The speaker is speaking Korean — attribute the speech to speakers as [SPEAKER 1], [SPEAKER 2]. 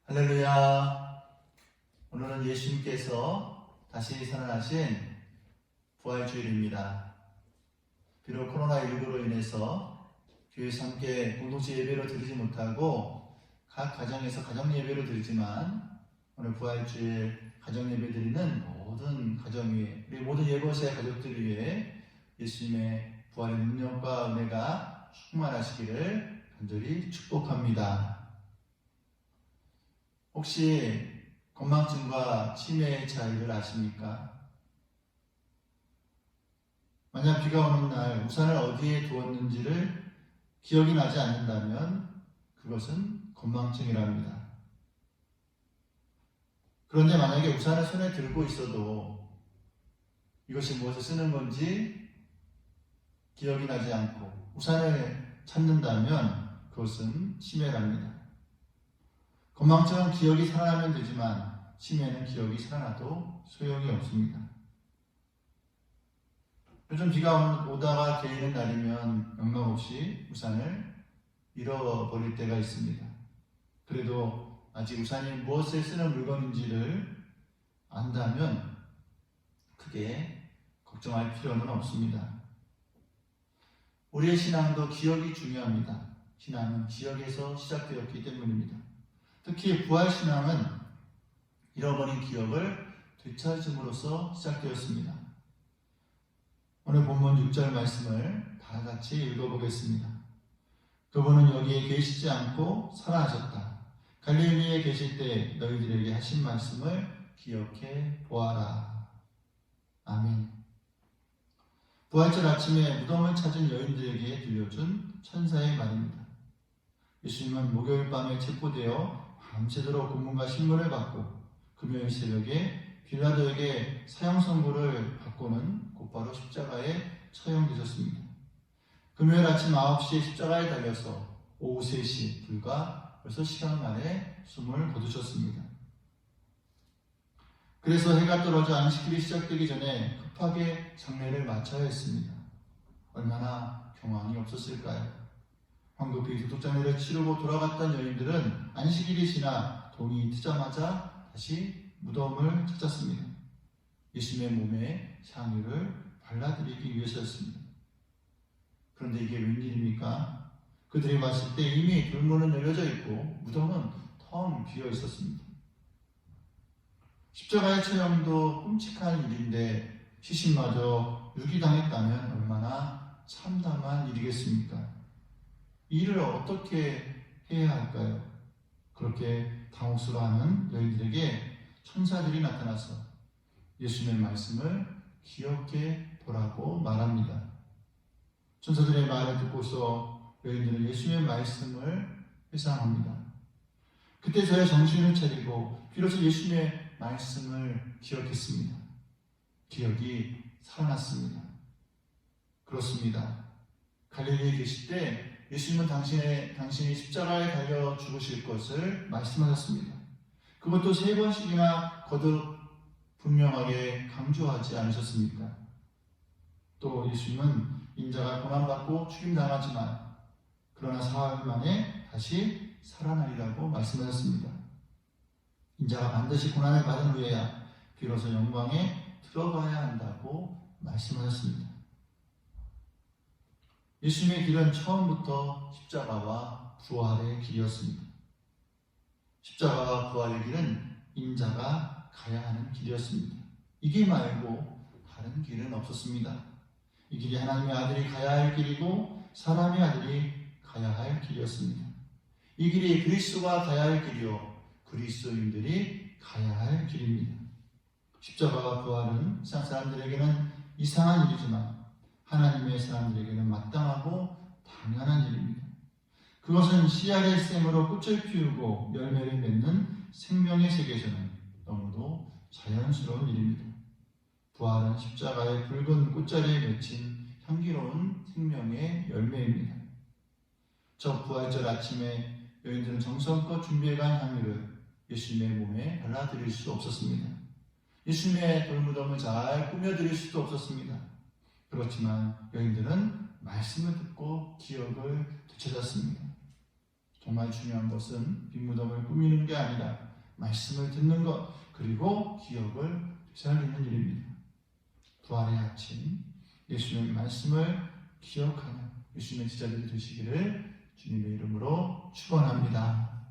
[SPEAKER 1] 할렐루야. 오늘은 예수님께서 다시 살아나신 부활주일입니다. 비록 코로나19로 인해서 교회에서 함께 공동체 예배로 드리지 못하고 각 가정에서 가정 예배로 드리지만 오늘 부활주일 가정 예배 드리는 모든 가정 위에, 우리 모든 예보세 가족들 위해 예수님의 부활의 능력과 은혜가 충만하시기를 간절히 축복합니다. 혹시 건망증과 치매의 차이를 아십니까? 만약 비가 오는 날 우산을 어디에 두었는지를 기억이 나지 않는다면 그것은 건망증이랍니다. 그런데 만약에 우산을 손에 들고 있어도 이것이 무엇을 쓰는 건지 기억이 나지 않고 우산을 찾는다면 그것은 치매랍니다. 건망증은 기억이 살아나면 되지만 치매는 기억이 살아나도 소용이 없습니다. 요즘 비가 오다가 개이는 날이면 영감없이 우산을 잃어버릴 때가 있습니다. 그래도 아직 우산이 무엇에 쓰는 물건인지를 안다면 크게 걱정할 필요는 없습니다. 우리의 신앙도 기억이 중요합니다. 신앙은 기억에서 시작되었기 때문입니다. 특히 부활신앙은 잃어버린 기억을 되찾음으로써 시작되었습니다. 오늘 본문 6절 말씀을 다 같이 읽어보겠습니다. 그분은 여기에 계시지 않고 살아나셨다. 갈릴리에 계실 때 너희들에게 하신 말씀을 기억해 보아라. 아멘. 부활절 아침에 무덤을 찾은 여인들에게 들려준 천사의 말입니다. 예수님은 목요일 밤에 체포되어 밤새도록 고문과 신문을 받고 금요일 새벽에 빌라도에게 사형 선고를 받고는 곧바로 십자가에 처형되셨습니다. 금요일 아침 9시에 십자가에 달려서 오후 3시 불과 벌써 시간 만에 숨을 거두셨습니다. 그래서 해가 떨어져 안식일이 시작되기 전에 급하게 장례를 마쳐야 했습니다. 얼마나 경황이 없었을까요? 황급히 도둑장례를 치르고 돌아갔던 여인들은 안식일이 지나 동이 트자마자 다시 무덤을 찾았습니다. 예수님의 몸에 향유를 발라드리기 위해서였습니다. 그런데 이게 웬일입니까? 그들이 봤을 때 이미 돌문은 열려져 있고 무덤은 텅 비어 있었습니다. 십자가의 처형도 끔찍한 일인데 시신마저 유기당했다면 얼마나 참담한 일이겠습니까? 이 일을 어떻게 해야 할까요? 그렇게 당혹스러워하는 여인들에게 천사들이 나타나서 예수님의 말씀을 기억해 보라고 말합니다. 천사들의 말을 듣고서 여인들은 예수님의 말씀을 회상합니다. 그때 저의 정신을 차리고 비로소 예수님의 말씀을 기억했습니다. 기억이 살아났습니다. 그렇습니다. 갈릴리에 계실 때 예수님은 당신이 십자가에 달려 죽으실 것을 말씀하셨습니다. 그것도 3번씩이나 거듭 분명하게 강조하지 않으셨습니까? 또 예수님은 인자가 고난받고 죽임당하지만 그러나 사흘 만에 다시 살아나리라고 말씀하셨습니다. 인자가 반드시 고난을 받은 후에야 비로소 영광에 들어가야 한다고 말씀하셨습니다. 예수님의 길은 처음부터 십자가와 부활의 길이었습니다. 십자가와 부활의 길은 인자가 가야 하는 길이었습니다. 이 길 말고 다른 길은 없었습니다. 이 길이 하나님의 아들이 가야 할 길이고 사람의 아들이 가야 할 길이었습니다. 이 길이 그리스도가 가야 할 길이요 그리스도인들이 가야 할 길입니다. 십자가와 부활은 세상 사람들에게는 이상한 일이지만 하나님의 사람들에게는 마땅하고 당연한 일입니다. 그것은 씨알의 샘으로 꽃을 피우고 열매를 맺는 생명의 세계에서는 너무도 자연스러운 일입니다. 부활은 십자가의 붉은 꽃자리에 맺힌 향기로운 생명의 열매입니다. 저 부활절 아침에 여인들은 정성껏 준비해간 향유를 예수님의 몸에 발라드릴 수 없었습니다. 예수님의 돌무덤을 잘 꾸며드릴 수도 없었습니다. 그렇지만 여인들은 말씀을 듣고 기억을 되찾았습니다. 정말 중요한 것은 빈무덤을 꾸미는 게 아니라 말씀을 듣는 것, 그리고 기억을 되살리는 일입니다. 부활의 아침, 예수님의 말씀을 기억하는 예수님의 제자들이 되시기를 주님의 이름으로 축원합니다.